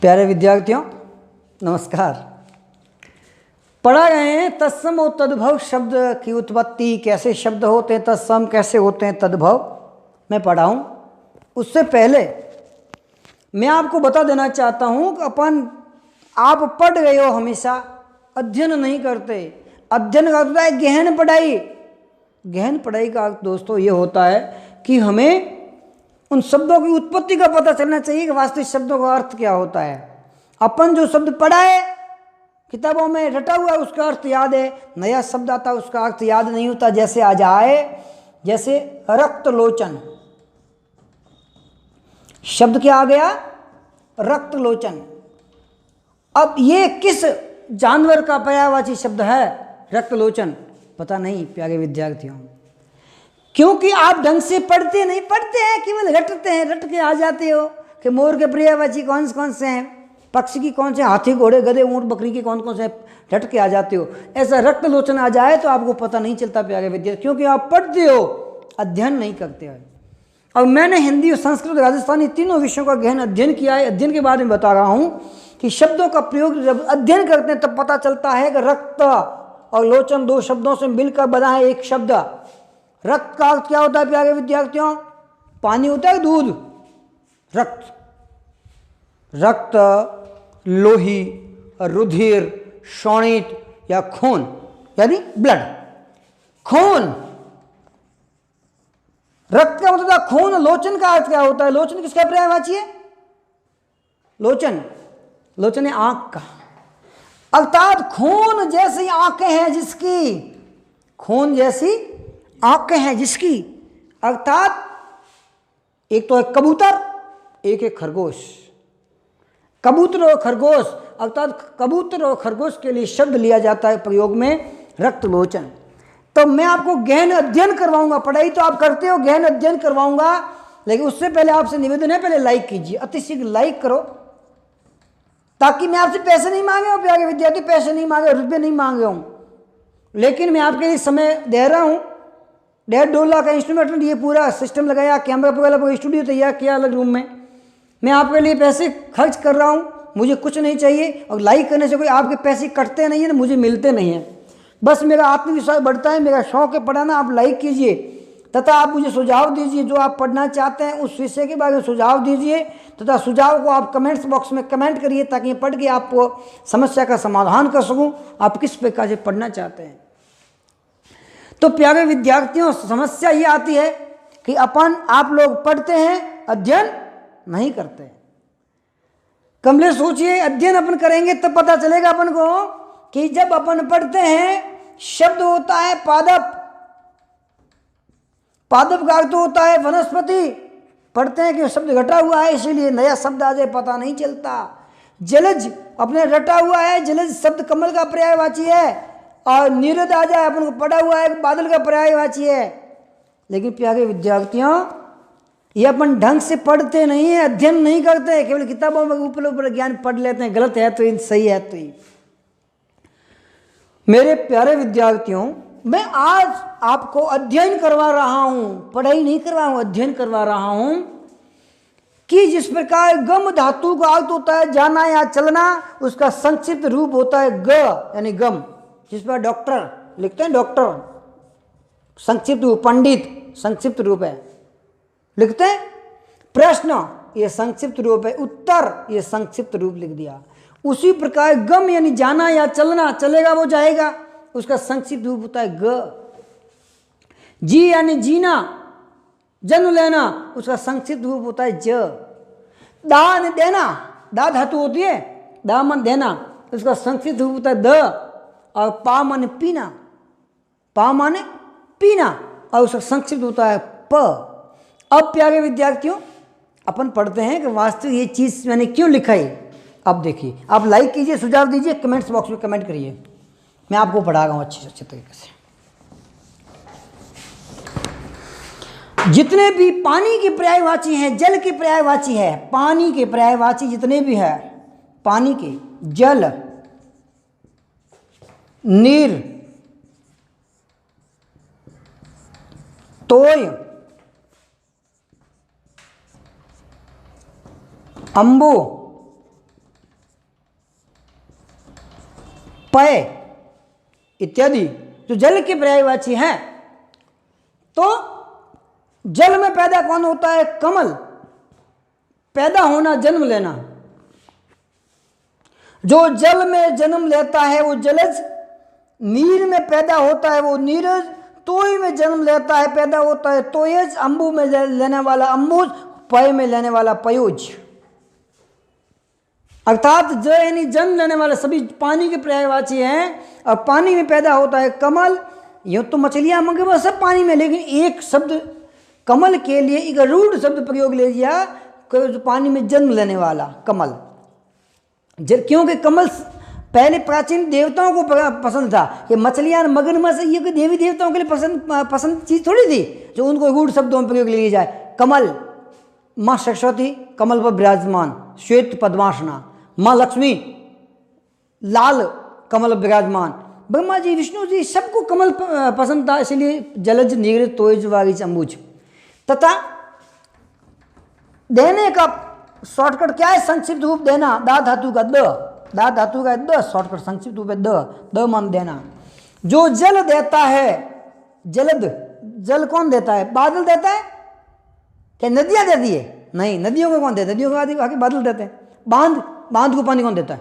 प्यारे विद्यार्थियों नमस्कार। पढ़ा गए हैं तत्सम और तद्भव शब्द की उत्पत्ति, कैसे शब्द होते हैं तत्सम, कैसे होते हैं तद्भव, मैं पढ़ा हूँ। उससे पहले मैं आपको बता देना चाहता हूँ कि आप पढ़ गए हो, हमेशा अध्ययन नहीं करते। अध्ययन का होता है गहन पढ़ाई। गहन पढ़ाई का दोस्तों ये होता है कि हमें उन शब्दों की उत्पत्ति का पता चलना चाहिए कि वास्तविक शब्दों का अर्थ क्या होता है। अपन जो शब्द पढ़ा है किताबों में रटा हुआ है उसका अर्थ याद है, नया शब्द आता है उसका अर्थ याद नहीं होता। जैसे आज आए, जैसे रक्त लोचन, शब्द क्या आ गया? रक्त लोचन। अब ये किस जानवर का पर्यायवाची शब्द है रक्त लोचन? पता नहीं प्यारे विद्यार्थियों, क्योंकि आप ढंग से पढ़ते नहीं, पढ़ते हैं केवल रटते हैं, रट के आ जाते हो कि मोर के पर्यायवाची कौन से हैं, पक्षी की कौन से, हाथी घोड़े गधे ऊंट बकरी के कौन से, रट के आ जाते हो। ऐसा रक्त लोचन आ जाए तो आपको पता नहीं चलता प्यारे विद्यार्थी, क्योंकि आप पढ़ते हो, अध्ययन नहीं करते हो। और मैंने हिंदी और संस्कृत राजस्थानी तीनों विषयों का गहन अध्ययन किया है। अध्ययन के बारे में बता रहा हूँ कि शब्दों का प्रयोग जब अध्ययन करते हैं तब पता चलता है कि रक्त और लोचन दो शब्दों से मिलकर बना है एक शब्द। रक्त का अर्थ क्या होता है प्यारे विद्यार्थियों? पानी होता है, दूध। रक्त, रक्त, लोही, रुधिर, शोणित या खून, यानी ब्लड। खून, रक्त का होता है खून। लोचन का अर्थ क्या होता है? लोचन किसका पर्यायवाची है? लोचन, लोचन है आंख का। अर्थात खून जैसी आंखें हैं जिसकी, खून जैसी आंखें हैं जिसकी, अर्थात एक तो है कबूतर, एक है खरगोश। कबूतर और खरगोश, अर्थात कबूतर और खरगोश के लिए शब्द लिया जाता है प्रयोग में रक्त लोचन। तो मैं आपको गहन अध्ययन करवाऊंगा, पढ़ाई तो आप करते हो, गहन अध्ययन करवाऊंगा, लेकिन उससे पहले आपसे निवेदन है पहले लाइक कीजिए, अति शीघ्र लाइक करो, ताकि मैं आपसे पैसे नहीं मांगे हूं प्यारे विद्यार्थी, पैसे नहीं मांगे, रुपये नहीं मांगे हूं, लेकिन मैं आपके लिए समय दे रहा हूं। 1.5-2 लाख का इंस्ट्रूमेंट, ये पूरा सिस्टम लगाया, कैमरा वगैरह, स्टूडियो तैयार किया अलग रूम में, मैं आपके लिए पैसे खर्च कर रहा हूँ, मुझे कुछ नहीं चाहिए। और लाइक करने से कोई आपके पैसे कटते नहीं है ना, मुझे मिलते नहीं हैं, बस मेरा आत्मविश्वास बढ़ता है, मेरा शौक है पढ़ाना। आप लाइक कीजिए तथा आप मुझे सुझाव दीजिए, जो आप पढ़ना चाहते हैं उस विषय के बारे में सुझाव दीजिए, तथा सुझाव को आप कमेंट्स बॉक्स में कमेंट करिए, ताकि मैं पढ़ के आपको समस्या का समाधान कर सकूँ, आप किस प्रकार से पढ़ना चाहते हैं। तो प्यारे विद्यार्थियों, समस्या ये आती है कि आप लोग पढ़ते हैं, अध्ययन नहीं करते। कमले सोचिए, अध्ययन अपन करेंगे तब पता चलेगा अपन को कि जब अपन पढ़ते हैं शब्द होता है पादप, पादप का अर्थ होता है वनस्पति। पढ़ते हैं कि शब्द घटा हुआ है इसीलिए नया शब्द आ जाए पता नहीं चलता। जलज अपने रटा हुआ है, जलज शब्द कमल का पर्यायवाची है, और नीरद आ जाए अपन को पढ़ा हुआ है बादल का पर्यायवाची है। लेकिन प्यारे विद्यार्थियों, ये अपन ढंग से पढ़ते नहीं है, अध्ययन नहीं करते, केवल किताबों में ऊपर ऊपर ज्ञान पढ़ लेते हैं, गलत है तो इन, सही है तो इन। मेरे प्यारे विद्यार्थियों, मैं आज आपको अध्ययन करवा रहा हूं, पढ़ाई नहीं करवा रहा हूं, अध्ययन करवा रहा हूं कि जिस प्रकार गम धातु का अर्थ होता है जाना या चलना, उसका संक्षिप्त रूप होता है ग, यानी गम। जिस पर डॉक्टर लिखते हैं, डॉक्टर संक्षिप्त रूप, पंडित संक्षिप्त रूप है, लिखते हैं प्रश्न, ये संक्षिप्त रूप है, उत्तर ये संक्षिप्त रूप लिख दिया। उसी प्रकार गम यानी जाना या चलना, चलेगा वो जाएगा, उसका संक्षिप्त रूप होता है ग। जी यानी जीना, जन्म लेना, उसका संक्षिप्त रूप होता है ज। दान देना, दा धातु होती है, दा मन देना, उसका संक्षिप्त रूप होता है द। और पा माने पीना, पा माने पीना, और उसका संक्षिप्त होता है प। अब प्यारे विद्यार्थियों, अपन पढ़ते हैं कि वास्तविक ये चीज मैंने क्यों लिखा है। अब देखिए, आप लाइक कीजिए, सुझाव दीजिए, कमेंट्स बॉक्स में कमेंट करिए, मैं आपको पढ़ा रहा हूँ अच्छे तरीके से। जितने भी पानी के पर्यायवाची हैं, जल के पर्यायवाची है, पानी के पर्यायवाची जितने भी है, पानी के, जल, नीर, तोय, अंबु, पय इत्यादि जो जल के पर्यायवाची हैं। तो जल में पैदा कौन होता है? कमल। पैदा होना, जन्म लेना। जो जल में जन्म लेता है वो जलज, नीर में पैदा होता है वो नीरज, तोय में जन्म लेता है पैदा होता है तोयज, अंबु में लेने वाला अंबुज, पय में लेने वाला पयोज। अर्थात ज यानी जन्म लेने वाले सभी पानी के पर्यायवाची हैं। और पानी में पैदा होता है कमल। यूँ तो मछलियाँ मगरमच्छ सब पानी में, लेकिन एक शब्द कमल के लिए एक रूढ़ शब्द प्रयोग ले लिया, पानी में जन्म लेने वाला कमल। क्योंकि कमल पहले प्राचीन देवताओं को पसंद था कि मछलियाँ मगरमच्छ ये कोई देवी देवताओं के लिए पसंद चीज़ थोड़ी थी जो उनको रूढ़ शब्दों में प्रयोग ले लिया जाए। कमल, माँ सरस्वती कमल पर विराजमान, श्वेत पद्मासना, माँ लक्ष्मी लाल कमल विराजमान, ब्रह्मा जी विष्णु जी सबको कमल पसंद था, इसलिए जलज नीर तोयज वारिज अंबुज। तथा देने का शॉर्टकट क्या है? संक्षिप्त रूप देना। दा धातु का द, दा धातु का द, शॉर्टकट संक्षिप्त रूप है द मान देना। जो जल देता है, जलद, जल कौन देता है? बादल देता है। क्या नदियां देती है? नहीं, नदियों को कौन देता है? नदियों को आगे बादल देते हैं। बांध, बांध को पानी कौन देता है?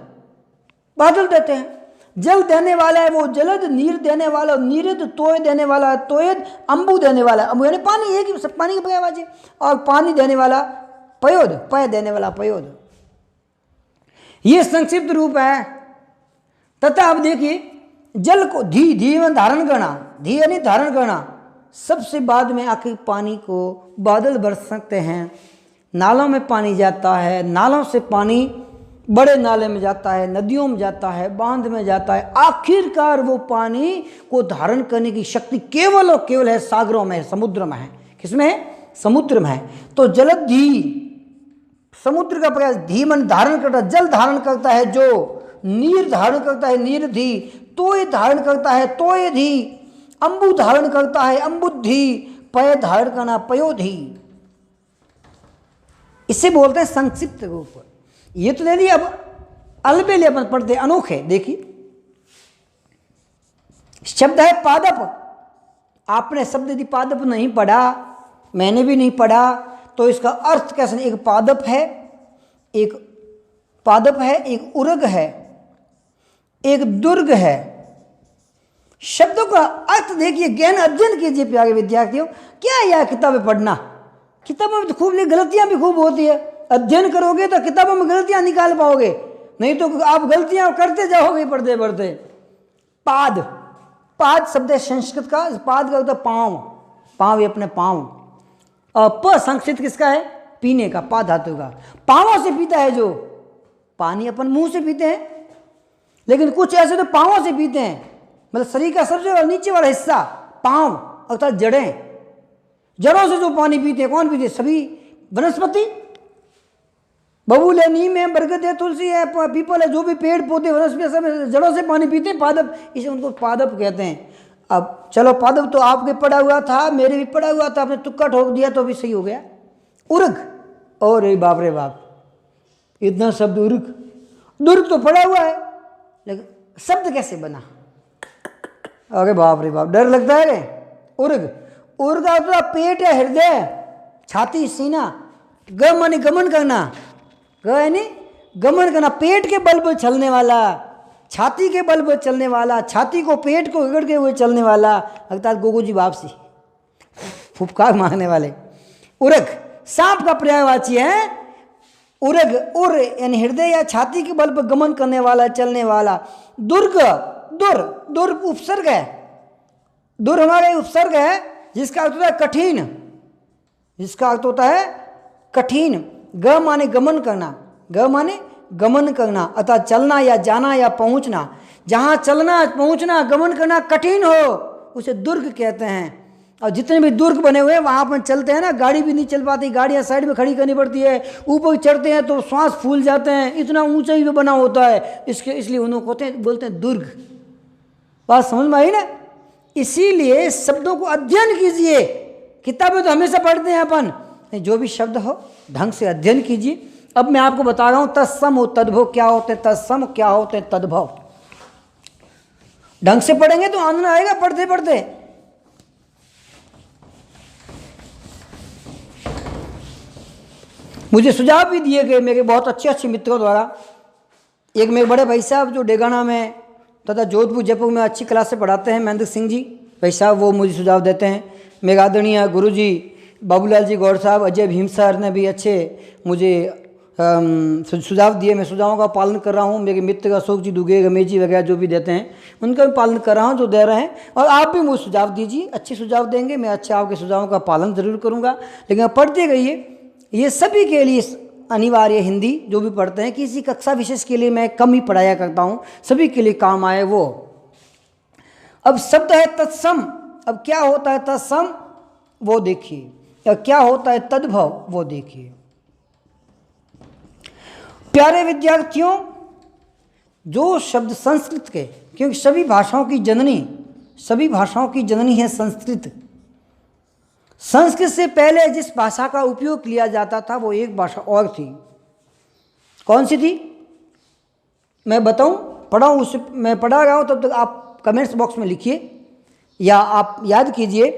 बादल देते हैं। जल देने वाला है वो जलद, नीर देने वाला नीरद, तोय देने वाला है तोयद, अंबु देने वाला अंबु यानी पानी, एक ही पानी की पर्यायवाची। और पानी देने वाला पयोद, पय देने वाला पयोद। ये संक्षिप्त रूप है। तथा अब देखिए जल को धी, धी में धारण करना, धी यानी धारण करना। सबसे बाद में आखिर पानी को बादल बरस सकते हैं। नालों में पानी जाता है, नालों से पानी बड़े नाले में जाता है, नदियों में जाता है, बांध में जाता है। आखिरकार वो पानी को धारण करने की शक्ति केवल और केवल है सागरों में, समुद्र में है। किसमें है? समुद्र में है। तो जलधी, समुद्र का प्रयास, धी मन धारण करता, जल धारण करता है जो, नीर धारण करता है नीरधी, तोय धारण करता है तोयधी, अंबु धारण करता है अंबुद्धि, पय धारण करना पयोधी। इसे बोलते हैं संक्षिप्त रूप। ये तो ले लिया। अब अलबेले अपन पढ़ते अनोखे। देखिए शब्द है पादप। आपने शब्द यदि पादप नहीं पढ़ा, मैंने भी नहीं पढ़ा, तो इसका अर्थ कैसे? एक पादप है, एक पादप है, एक उर्ग है, एक दुर्ग है। शब्दों का अर्थ देखिए, ज्ञान अध्ययन कीजिए प्यारे विद्यार्थियों। क्या यह किताबें पढ़ना? किताबों में तो खूब गलतियां भी खूब होती है। अध्ययन करोगे तो किताबों में गलतियां निकाल पाओगे, नहीं तो आप गलतियां करते जाओगे पढ़ते पढ़ते। पाद, पाद शब्द है संस्कृत का। पाद का होता है पाँव, पाँव ये अपने पाँव। और प संस्कृत किसका है? पीने का, पा धातु का। पाँवों से पीता है जो पानी, अपन मुंह से पीते हैं, लेकिन कुछ ऐसे तो पाँवों से पीते हैं। मतलब शरीर का सबसे नीचे वाला हिस्सा पाँव अर्थात जड़ें, जड़ों से जो पानी पीते हैं। कौन पीते? सभी वनस्पति, बबूल है, नीम है, बरगद है, तुलसी है, पीपल है, जो भी पेड़ पौधे वनस्पति सब जड़ों से पानी पीते हैं। पादप, इसे उनको पादप कहते हैं। अब चलो पादप तो आपके पढ़ा हुआ था, मेरे भी पढ़ा हुआ था, आपने तुक्का ठोक दिया तो भी सही हो गया। उर्ग, और रे बाप रे बाप, इतना शब्द उर्ग, दुर्ग तो पढ़ा हुआ है, लेकिन शब्द कैसे बना? अरे बाप रे बाप, डर लगता है रे। उर्ग, उर्ग का पेट है, हृदय, छाती, सीना। ग माने गमन करना, ग यानी गमन करना, पेट के बल पर चलने वाला, छाती के बल पर चलने वाला, छाती को पेट को रगड़ते हुए चलने वाला, अर्थात गोगोजी वापसी, फुफकार मारने वाले। उर्ग सांप का पर्यायवाची है। उर्ग, उर यानी हृदय या छाती के बल पर गमन करने वाला, चलने वाला। दुर्ग, दुर, दुर उपसर्ग है। दुर हमारे उपसर्ग है, जिसका अर्थ होता है कठिन, जिसका अर्थ होता है कठिन। ग माने गमन करना, ग माने गमन करना अर्थात चलना या जाना या पहुंचना। जहां चलना, पहुंचना, गमन करना कठिन हो उसे दुर्ग कहते हैं। और जितने भी दुर्ग बने हुए हैं वहां पर चलते हैं ना, गाड़ी भी नहीं चल पाती, गाड़ियां साइड में खड़ी करनी पड़ती है, ऊपर चढ़ते हैं तो श्वास फूल जाते हैं, इतना ऊंचाई भी बना होता है, इसलिए उन्होंने कहते हैं, बोलते हैं दुर्ग। बात समझ में आई ना? इसीलिए शब्दों को अध्ययन कीजिए। किताबें तो हमेशा पढ़ते हैं अपन, जो भी शब्द हो ढंग से अध्ययन कीजिए। अब मैं आपको बता रहा हूं तत्सम और तद्भव क्या होते हैं, तत्सम क्या होते हैं, तद्भव। ढंग से पढ़ेंगे तो आनंद आएगा पढ़ते पढ़ते। मुझे सुझाव भी दिए गए मेरे बहुत अच्छे अच्छे मित्रों द्वारा। एक मेरे बड़े भाई साहब जो डेगाना में तथा जोधपुर जयपुर में अच्छी क्लास से पढ़ाते हैं, महेंद्र सिंह जी भाई साहब, वो मुझे सुझाव देते हैं। मेरे आदरणीय गुरु जी बाबूलाल जी गौड़ साहब, अजय भीम सर ने भी अच्छे मुझे सुझाव दिए। मैं सुझावों का पालन कर रहा हूँ। मेरे मित्र अशोक जी दुगे, रमेश जी वगैरह जो भी देते हैं उनका भी पालन कर रहा हूँ, जो दे रहे हैं। और आप भी मुझे सुझाव दीजिए, अच्छे सुझाव देंगे, मैं अच्छे आपके सुझावों का पालन जरूर करूँगा। लेकिन आप पढ़ते रहिए, ये सभी के लिए अनिवार्य। हिंदी जो भी पढ़ते हैं, किसी कक्षा विशेष के लिए मैं कम ही पढ़ाया करता हूँ, सभी के लिए काम आए वो। अब शब्द है तत्सम। अब क्या होता है तत्सम वो देखिए, या क्या होता है तद्भव वो देखिए। प्यारे विद्यार्थियों, जो शब्द संस्कृत के, क्योंकि सभी भाषाओं की जननी है संस्कृत। संस्कृत से पहले जिस भाषा का उपयोग किया जाता था वो एक भाषा और थी। कौन सी थी मैं बताऊं, पढ़ाऊं, उससे मैं पढ़ा रहा हूं, तब तक आप कमेंट्स बॉक्स में लिखिए या आप याद कीजिए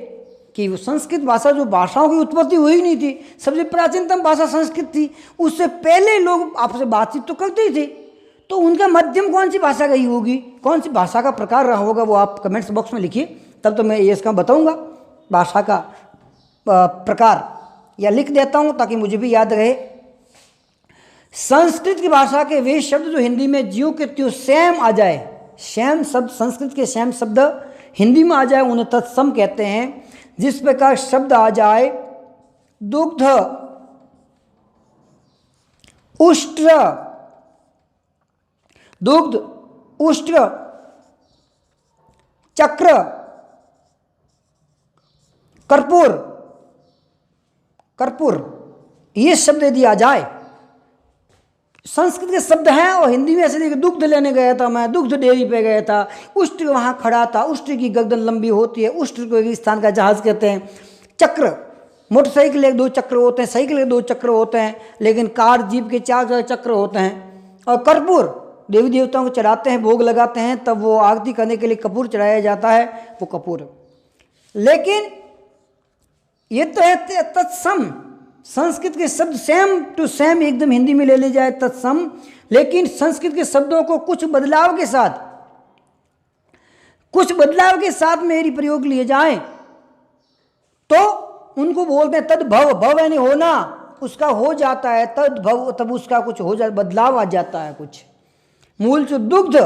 कि वो संस्कृत भाषा जो भाषाओं की उत्पत्ति हुई नहीं थी, सबसे प्राचीनतम भाषा संस्कृत थी। उससे पहले लोग आपसे बातचीत तो करते ही थे, तो उनका माध्यम कौन सी भाषा रही होगी, कौन सी भाषा का प्रकार रहा होगा, वो आप कमेंट्स बॉक्स में लिखिए, तब तो मैं ये इसका बताऊंगा भाषा का प्रकार, या लिख देता हूं ताकि मुझे भी याद रहे। संस्कृत की भाषा के वे शब्द जो हिंदी में ज्यों के त्यों सेम आ जाए, सेम शब्द, संस्कृत के सेम शब्द हिंदी में आ जाए, उन्हें तत्सम कहते हैं। जिस प्रकार शब्द आ जाए दुग्ध, उष्ट्र, दुग्ध, उष्ट्र, चक्र, कर्पूर, कर्पूर, ये शब्द यदि आ जाए, संस्कृत के शब्द हैं और हिंदी में ऐसे देखिए, दुग्ध लेने गया था मैं, दुग्ध डेयरी पे गया था, उष्ट्र वहां खड़ा था, उष्ट्र की गर्दन लंबी होती है, उष्ट्र को एक स्थान का जहाज कहते हैं। चक्र, मोटरसाइकिल के 2 चक्र होते हैं, साइकिल के 2 चक्र होते हैं, लेकिन कार जीप के 4 चक्र होते हैं। और कर्पूर, देवी देवताओं को चढ़ाते हैं, भोग लगाते हैं, तब वो आरती करने के लिए कपूर चढ़ाया जाता है, वो कपूर। लेकिन ये तो है तत्सम, संस्कृत के शब्द सेम टू सेम एकदम हिंदी में ले जाए तत्सम, लेकिन संस्कृत के शब्दों को कुछ बदलाव के साथ में यदि प्रयोग लिए जाए तो उनको बोलते हैं तद्भव। भव यानी होना, उसका हो जाता है तद्भव, तब उसका कुछ हो जाता, बदलाव आ जाता है कुछ। मूल जो दुग्ध,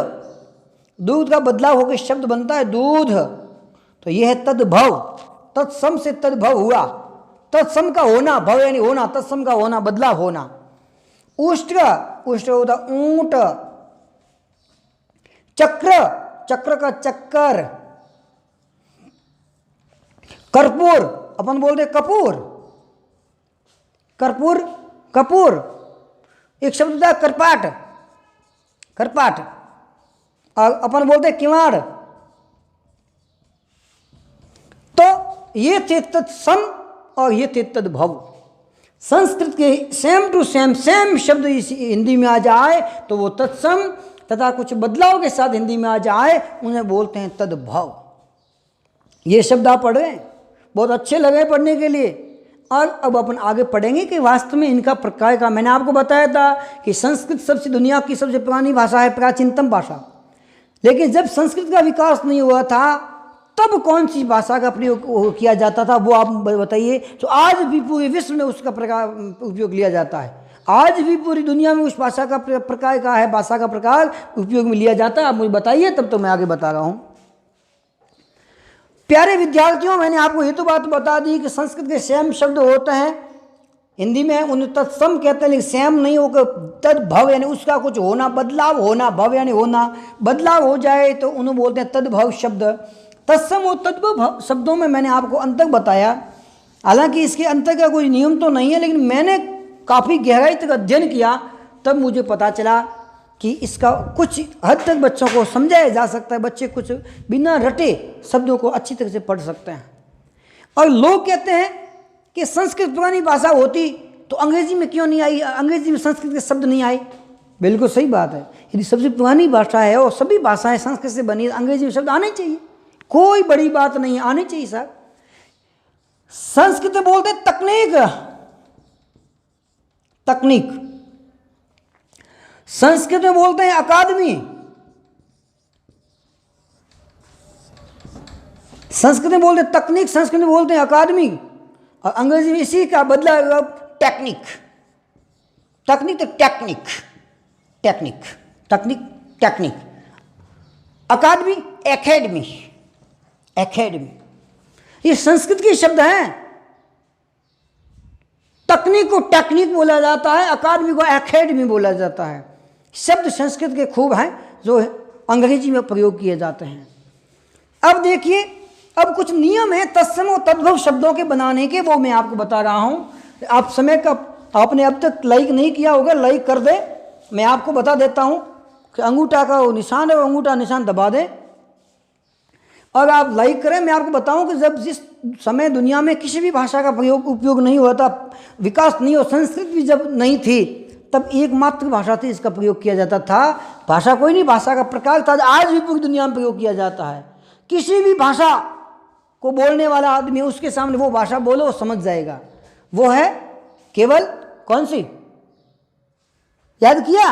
दूध का बदलाव होकर शब्द बनता है दूध, तो यह है तद्भव। तत्सम से तद्भव हुआ, तत्सम का होना, भव यानी होना, तत्सम का होना, बदलाव होना। उष्ट्र, उष्ट्र होता ऊंट, चक्र, चक्र का चक्कर, कर्पूर, अपन बोलते कपूर, कर्पूर, कपूर। एक शब्द होता है करपाट, करपाट, और अपन बोलते किवाड़। तो ये थे तत्सम और ये थे तद्भव। संस्कृत के सेम टू सेम शब्द इस हिंदी में आ जाए तो वो तत्सम, तथा कुछ बदलाव के साथ हिंदी में आ जाए उन्हें बोलते हैं तद्भव। ये शब्द आप पढ़ रहे हैं, बहुत अच्छे लगे पढ़ने के लिए। और अब अपन आगे पढ़ेंगे कि वास्तव में इनका प्रकार का, मैंने आपको बताया था कि संस्कृत सबसे दुनिया की सबसे पुरानी भाषा है, प्राचीनतम भाषा। लेकिन जब संस्कृत का विकास नहीं हुआ था तब कौन सी भाषा का प्रयोग किया जाता था, वो आप बताइए। तो आज भी पूरे विश्व में उसका प्रकार उपयोग लिया जाता है, आज भी पूरी दुनिया में उस भाषा का प्रकार का है, भाषा का प्रकार उपयोग में लिया जाता है। आप मुझे बताइए, तब तो मैं आगे बता रहा हूं। प्यारे विद्यार्थियों, मैंने आपको ये तो बात बता दी कि संस्कृत के सेम शब्द होते हैं हिंदी में, उन्हें तत्सम कहते हैं, लेकिन सेम नहीं होकर तद्भव यानी उसका कुछ होना, बदलाव होना, भव यानी होना, बदलाव हो जाए तो उन्हें बोलते हैं तद्भव शब्द। तत्सम और तद्भव शब्दों में मैंने आपको अंतर बताया, हालांकि इसके अंतर का कोई नियम तो नहीं है, लेकिन मैंने काफ़ी गहराई तक अध्ययन किया, तब मुझे पता चला कि इसका कुछ हद तक बच्चों को समझाया जा सकता है, बच्चे कुछ बिना रटे शब्दों को अच्छी तरह से पढ़ सकते हैं। और लोग कहते हैं कि संस्कृत पुरानी भाषा होती तो अंग्रेजी में क्यों नहीं आई, अंग्रेजी में संस्कृत के शब्द नहीं आए? बिल्कुल सही बात है। यदि सबसे पुरानी भाषा है और सभी भाषाएं संस्कृत से बनी, अंग्रेजी में शब्द आने चाहिए, कोई बड़ी बात नहीं है, आने चाहिए साहब। संस्कृत में बोलते तकनीक, तकनीक। संस्कृत में बोलते हैं अकादमी, संस्कृत में बोलते हैं तकनीक, संस्कृत में बोलते हैं अकादमी, और अंग्रेजी में इसी का बदला टेक्निक। तकनीक तो टेक्निक, टेक्निक, तकनीक टेक्निक, अकादमी एकेडमी, एकेडमी, ये संस्कृत के शब्द हैं। तकनीक को टेक्निक बोला जाता है, अकादमी को एकेडमी बोला जाता है। शब्द संस्कृत के खूब हैं जो अंग्रेजी में प्रयोग किए जाते हैं। अब देखिए, अब कुछ नियम है तत्सम और तद्भव शब्दों के बनाने के, वो मैं आपको बता रहा हूं। आप समय का आपने अब तक लाइक नहीं किया होगा, लाइक कर दे। मैं आपको बता देता हूं कि अंगूठा का वो निशान है, वो अंगूठा निशान दबा दें और आप लाइक करें। मैं आपको बताऊं कि जब जिस समय दुनिया में किसी भी भाषा का उपयोग नहीं हुआ था, विकास नहीं हो, संस्कृत भी जब नहीं थी, तब एकमात्र भाषा थी इसका प्रयोग किया जाता था। भाषा कोई नहीं, भाषा का प्रकार था, आज भी पूरी दुनिया में प्रयोग किया जाता है। किसी भी भाषा को बोलने वाला आदमी, उसके सामने वो भाषा बोलो वो समझ जाएगा। वो है केवल कौन सी, याद किया?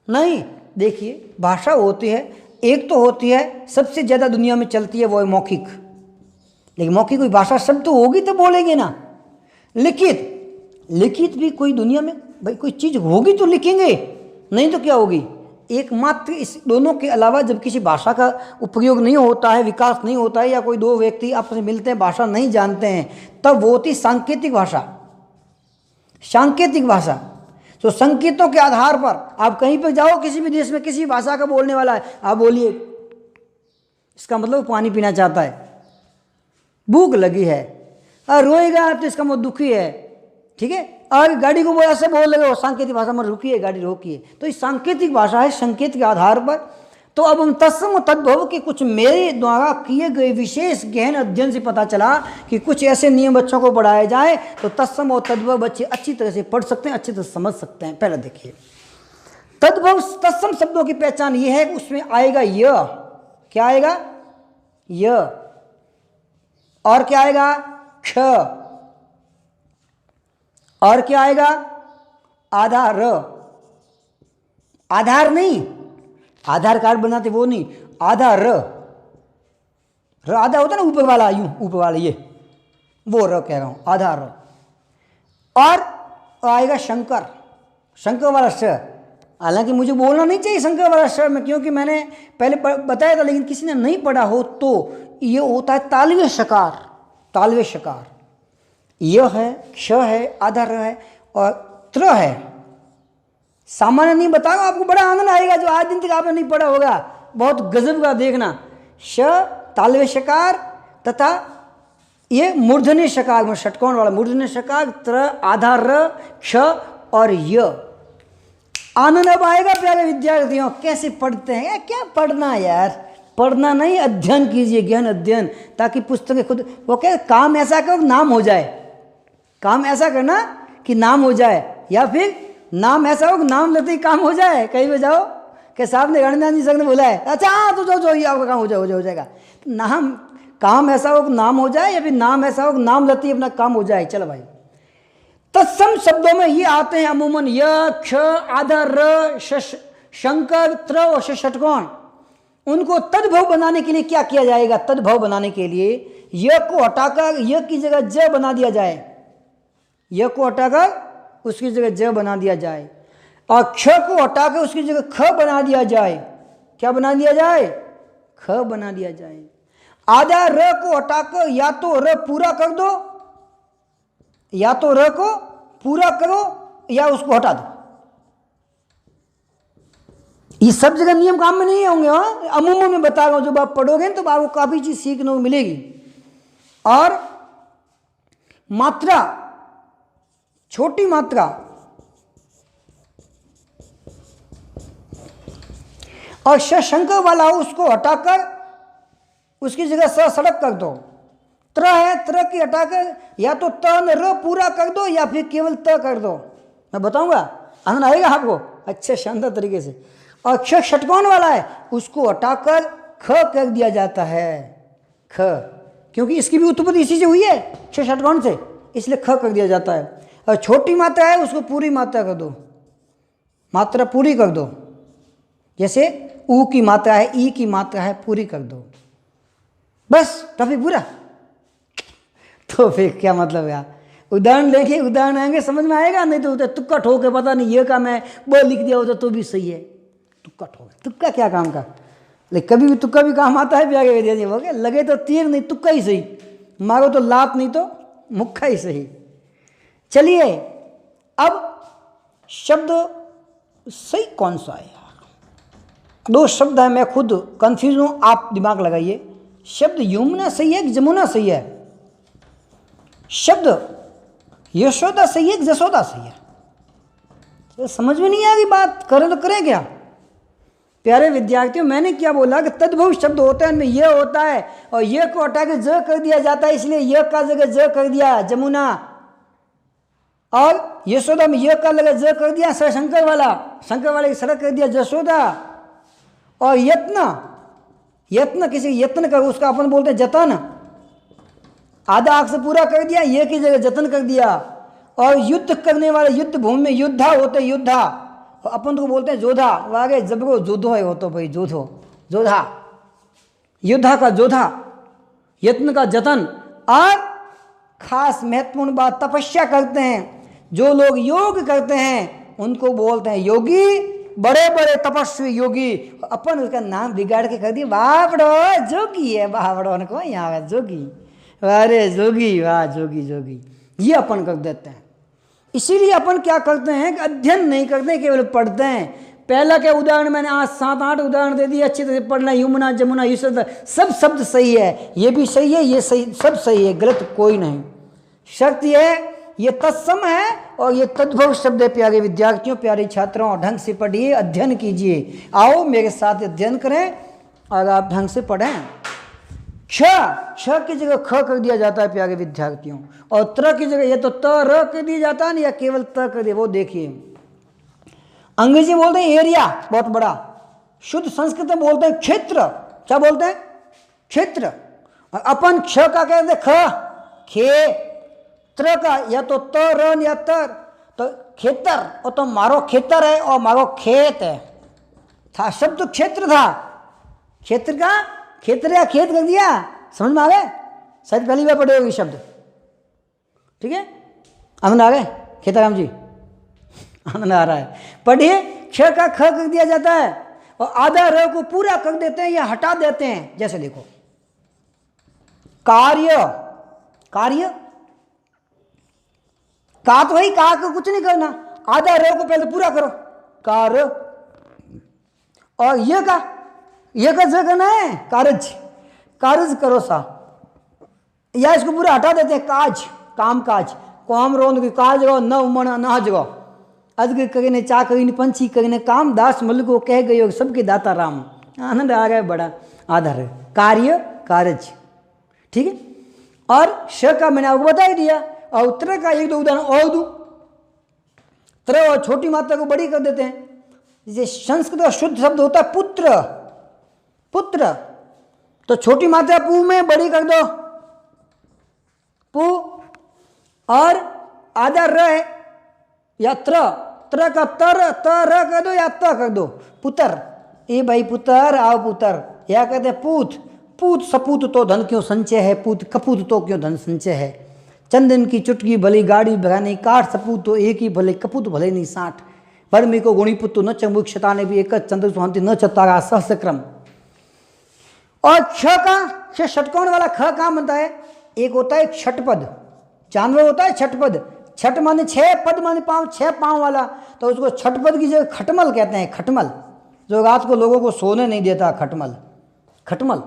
नहीं। देखिए, भाषा होती है, एक तो होती है सबसे ज़्यादा दुनिया में चलती है, वो है मौखिक। लेकिन मौखिक कोई भाषा शब्द तो होगी तो बोलेंगे ना। लिखित, लिखित भी कोई दुनिया में भाई कोई चीज़ होगी तो लिखेंगे, नहीं तो क्या होगी। एकमात्र इस दोनों के अलावा जब किसी भाषा का उपयोग नहीं होता है, विकास नहीं होता है, या कोई दो व्यक्ति आपस में मिलते हैं, भाषा नहीं जानते हैं, तब वो होती सांकेतिक भाषा। सांकेतिक भाषा तो संकेतों के आधार पर आप कहीं पर जाओ, किसी भी देश में किसी भाषा का बोलने वाला है, आप बोलिए, इसका मतलब पानी पीना चाहता है, भूख लगी है, और रोएगा तो इसका मतलब दुखी है, ठीक है। और गाड़ी को ऐसे बोल लगे, सांकेतिक भाषा में रुकिए, गाड़ी रोकिए, तो ये सांकेतिक भाषा है, संकेत के आधार पर। तो अब हम तत्सम तद्भव के कुछ मेरे द्वारा किए गए विशेष गहन अध्ययन से पता चला कि कुछ ऐसे नियम बच्चों को पढ़ाए जाए तो तत्सम और तद्भव बच्चे अच्छी तरह से पढ़ सकते हैं, अच्छी तरह से समझ सकते हैं। पहले देखिए, तद्भव तत्सम शब्दों की पहचान ये है कि उसमें आएगा य, क्या आएगा? य, और क्या आएगा? क्ष, और क्या आएगा? आधार। आधार नहीं, आधार कार्ड बनाते वो नहीं, आधार र आधा होता ना ऊपर वाला, यूं ऊपर वाला, ये वो र कह रहा हूं, आधार। और आएगा शंकर, शंकर वाला श। हालांकि मुझे बोलना नहीं चाहिए शंकर वाला श में, क्योंकि मैंने पहले बताया था, लेकिन किसी ने नहीं पढ़ा हो तो ये होता है तालव्य शकार, तालव्य शकार। य है, क्ष है, आधार है और त्र है। सामान्य नहीं बता रहा, आपको बड़ा आनंद आएगा जो आज दिन तक आपने नहीं पढ़ा होगा, बहुत गजब का। देखना, श तालव्य शकार तथा ये मूर्धन्य शकार, षटकोण वाला मूर्धन्य शकार, त्र, आधार, क्ष और य। आनंद अब आएगा प्यारे विद्यार्थियों। कैसे पढ़ते हैं? क्या पढ़ना यार, पढ़ना नहीं, अध्ययन कीजिए, गहन अध्ययन, ताकि पुस्तकें खुद, वो क्या, काम ऐसा करो नाम हो जाए, काम ऐसा करना कि नाम हो जाए, या फिर नाम ऐसा हो कि नाम लेते ही काम हो जाए। कहीं पे जाओ कि साहब ने गणनाथ जी सर ने बोला है, अच्छा हाँ तो जो ये आपका काम हो जाएगा। नाम, काम ऐसा हो कि नाम हो जाए, या फिर नाम ऐसा हो कि नाम लेते ही अपना काम हो जाए। चलो भाई, तत्सम शब्दों में ये आते हैं अमूमन य, क्ष, आधार, र, शंकर, त्र और षटकोण। उनको तद्भव बनाने के लिए क्या किया जाएगा? तद्भव बनाने के लिए य को हटाकर य की जगह ज बना दिया जाए, य को हटाकर उसकी जगह ज बना दिया जाए, और क्ष को हटाकर उसकी जगह ख बना दिया जाए। क्या बना दिया जाए? ख बना दिया जाए। आधा र को हटाकर या तो र पूरा कर दो, या तो र को पूरा करो या उसको हटा दो। ये सब जगह नियम काम में नहीं होंगे, हाँ, अमूमन में बता रहा हूं। जब आप पढ़ोगे तो आपको काफी चीज सीखने को मिलेगी। और मात्रा, छोटी मात्रा और शंकर वाला हो उसको हटाकर उसकी जगह सड़क कर दो। त्र है त्र की हटाकर या तो त न र पूरा कर दो या फिर केवल त कर दो। मैं बताऊंगा, आनंद आएगा आपको अच्छे शानदार तरीके से। और क्ष षटकोण वाला है, उसको हटाकर ख कर दिया जाता है, ख, क्योंकि इसकी भी उत्पत्ति इसी से हुई है, क्ष षटकोण से, इसलिए ख कर दिया जाता है। और छोटी मात्रा है उसको पूरी मात्रा कर दो, मात्रा पूरी कर दो। जैसे ऊ की मात्रा है, ई की मात्रा है, पूरी कर दो, बस टॉपिक पूरा। तो फिर क्या मतलब यार, उदाहरण लेके उदाहरण आएंगे समझ में आएगा, नहीं तो तुक्का ठोके पता नहीं ये काम है वो लिख दिया होता तो भी सही है, तुक्का ठोके, तुक्का क्या काम का, लेकिन कभी भी तुक्का भी काम आता है। प्यारे विद्यार्थी हो गए, लगे तो तीर नहीं तुक्का ही सही, मारो तो लात नहीं तो मुक्का ही सही। चलिए अब शब्द सही कौन सा है यार, दो शब्द है, मैं खुद कंफ्यूज हूं, आप दिमाग लगाइए। शब्द यमुना सही है कि जमुना सही है, शब्द यशोदा सही है कि जसोदा सही है, तो समझ में नहीं आ रही बात, करें तो करें क्या। प्यारे विद्यार्थियों, मैंने क्या बोला कि तद्भव शब्द होता है, इनमें यह होता है और यह को हटा के ज कर दिया जाता है, इसलिए यह का जगह ज कर दिया जमुना, और यशोदा में यह का लगा ज कर दिया शंकर वाले की सड़क कर दिया जसोदा। और यत्न किसी यत्न कर, उसका अपन बोलते हैं जतन, आधा आंख से पूरा कर दिया, ये की जगह जतन कर दिया। और युद्ध करने वाले युद्ध भूमि में युद्धा होते, युद्धा, अपन तो बोलते हैं जोधा, आगे जबरो जोधो है, हो तो भाई जोधो जोधा, युद्धा का जोधा, यत्न का जतन। और खास महत्वपूर्ण बात, तपस्या करते हैं, जो लोग योग करते हैं उनको बोलते हैं योगी, बड़े बड़े तपस्वी योगी। अपन उसका नाम बिगाड़ के कर दिए, वाह बड़ो जोगी है, वाह बड़ो को यहाँ जोगी, अरे जोगी, वाह जोगी जोगी, ये अपन कर देते हैं। इसीलिए अपन क्या करते हैं कि अध्ययन नहीं करते, केवल पढ़ते हैं। पहला क्या उदाहरण मैंने आज 7-8 उदाहरण दे दिए, अच्छी तरह से पढ़ना, यमुना जमुना यशोदा, सब शब्द सही है, ये भी सही है, ये सही, सब सही है, गलत कोई नहीं। शर्त ये है, ये तत्सम है और ये तद्भव शब्द है। प्यारे विद्यार्थियों, प्यारे छात्रों, ढंग से पढ़िए, अध्ययन कीजिए, आओ मेरे साथ अध्ययन करें और आप ढंग से पढ़ें। क्ष की जगह ख कर दिया जाता है प्यारे विद्यार्थियों, और त्र की जगह ये तो त र कर दिया जाता है ना, या केवल त कर दिया, वो देखिए। अंग्रेजी बोलते हैं एरिया, बहुत बड़ा, शुद्ध संस्कृत में बोलते हैं क्षेत्र, क्या बोलते हैं क्षेत्र। अपन क्ष का कहते हैं ख, खे, त्र का या तो त र या तर, तो खेतर, और तो मारो खेतर है और मारो खेत है, था शब्द तो क्षेत्र था, क्षेत्र का क्षेत्र या खेत कर दिया, समझ में आ गए, शायद पहली बार पढ़े होगी शब्द, ठीक है, आनंद आ गए खेताराम जी, आनंद आ रहा है। पढ़िए, क्ष का ख कर दिया जाता है और आधा र को पूरा कर देते हैं या हटा देते हैं। जैसे देखो कार्य, कार्य का तो वही, का को कुछ नहीं करना, आधा र को पहले पूरा करो, कार्य। और ये का ज करना है, कारज, कारज करो सा, या इसको पूरा हटा देते हैं, काज, काम काज, काम रोन की काज रो, न उमण न जगो, अजग करीने चा करीने पंछी करीने काम, दास मल को कह गयो सबके दाता राम। आनंद आ गया बड़ा, आधार है कार्य कारज, ठीक है। और श का मैंने आपको बता ही दिया, और त्र का एक दो उदाहरण और दूं। त्र और छोटी मात्रा को बड़ी कर देते हैं, जैसे संस्कृत का शुद्ध शब्द होता है पुत्र, पुत्र, तो छोटी मात्रा पू में बड़ी कर दो, पू, और आधा र है या त्र, त्र का तर कर दो या त कर दो, पुत्र, ए भाई पुत्र आओ पुत्र, या कहते हैं पूत, पूत सपूत तो धन क्यों संचय है, पूत कपूत तो क्यों धन संचय है, चंदन की चुटकी भली गाड़ी भगाने, काठ सपूत तो एक ही भले, कपूत भले नहीं 60, बर्मी को गुणी पुत्र न चमुक शताने भी एक चंद्र सुहांति न चतारा सहस्रक्रम। और क्ष का, क्ष षटकोण वाला ख काम बनता है, एक होता है छठपद, जानवर होता है छठपद, छठ माने 6, पद माने पांव, 6 पांव वाला, तो उसको छठपद की जगह खटमल कहते हैं, खटमल, जो रात को लोगों को सोने नहीं देता, खटमल, खटमल।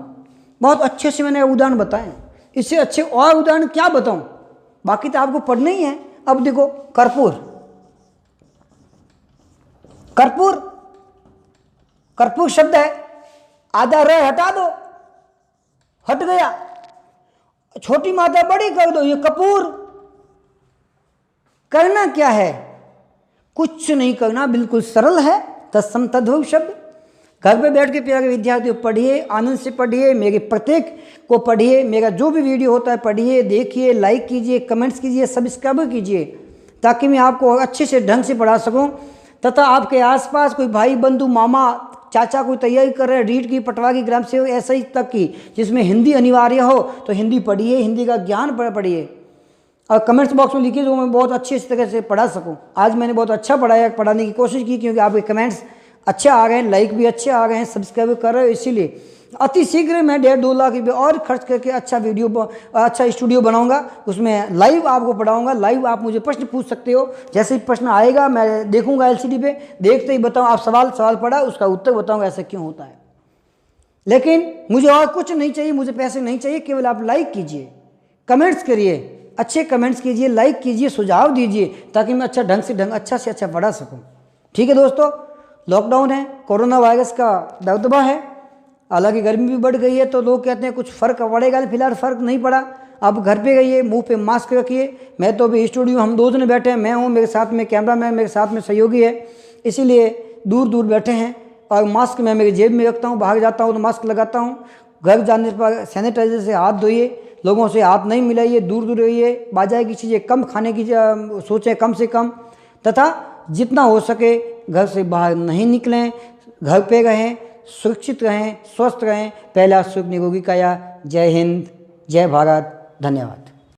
बहुत अच्छे से मैंने उदाहरण बताए, इससे अच्छे और उदाहरण क्या बताऊं, बाकी तो आपको पढ़ना ही है। अब देखो कर्पूर, कर्पूर, कर्पूर शब्द है, आधा र हटा दो, हट गया, छोटी मात्रा बड़ी कर दो, ये कपूर। करना क्या है? कुछ नहीं करना, बिल्कुल सरल है। तत्सम तद्भव शब्द। घर पे बैठ के प्यारे विद्यार्थियों पढ़िए, आनंद से पढ़िए, मेरे प्रत्येक को पढ़िए, मेरा जो भी वीडियो होता है पढ़िए, देखिए, लाइक कीजिए, कमेंट्स कीजिए, सब्सक्राइब कीजिए, ताकि मैं आपको अच्छे से ढंग से पढ़ा सकूं। तथा आपके आसपास कोई भाई बंधु मामा चाचा कोई तैयारी कर रहे हैं रीट की, पटवारी, ग्राम सेवक, ऐसा ही तक की जिसमें हिंदी अनिवार्य हो, तो हिंदी पढ़िए, हिंदी का ज्ञान पढ़िए और कमेंट्स बॉक्स में लिखिए, जो मैं बहुत अच्छी तरह से पढ़ा सकूं। आज मैंने बहुत अच्छा पढ़ाया, पढ़ाने की कोशिश की, क्योंकि आपके कमेंट्स अच्छे आ गए हैं, लाइक भी अच्छे आ गए हैं, सब्सक्राइब कर रहे हो, इसीलिए अति शीघ्र मैं 1.5-2 लाख रुपये और खर्च करके अच्छा स्टूडियो बनाऊंगा, उसमें लाइव आपको पढ़ाऊंगा। लाइव आप मुझे प्रश्न पूछ सकते हो, जैसे ही प्रश्न आएगा मैं देखूंगा LCD पे, देखते ही बताऊँ आप सवाल पढ़ा, उसका उत्तर बताऊंगा ऐसा क्यों होता है। लेकिन मुझे और कुछ नहीं चाहिए, मुझे पैसे नहीं चाहिए, केवल आप लाइक कीजिए, कमेंट्स करिए, अच्छे कमेंट्स कीजिए, लाइक कीजिए, सुझाव दीजिए, ताकि मैं अच्छा से अच्छा पढ़ा सकूं। ठीक है दोस्तों, लॉकडाउन है, कोरोना वायरस का दबदबा है, हालांकि गर्मी भी बढ़ गई है, तो लोग कहते हैं कुछ फ़र्क पड़ेगा, फिलहाल फ़र्क नहीं पड़ा। आप घर पे रहिए, मुंह पे मास्क रखिए। मैं तो अभी स्टूडियो, हम 2 जने बैठे हैं, मैं हूँ, मेरे साथ में कैमरामैन, मेरे साथ में सहयोगी है, इसीलिए दूर दूर बैठे हैं। और मास्क मैं मेरी जेब में रखता हूँ, बाहर जाता हूँ तो मास्क लगाता हूँ। घर जाने पर सैनिटाइजर से हाथ धोइए, लोगों से हाथ नहीं मिलाइए, दूर दूर रहिए, बाजार की चीज़ें कम खाने की सोचें, कम से कम, तथा जितना हो सके घर से बाहर नहीं निकलें, घर पे रहें, सुरक्षित रहें, स्वस्थ रहें। पहला सुख निरोगी काया। जय हिंद, जय भारत, धन्यवाद।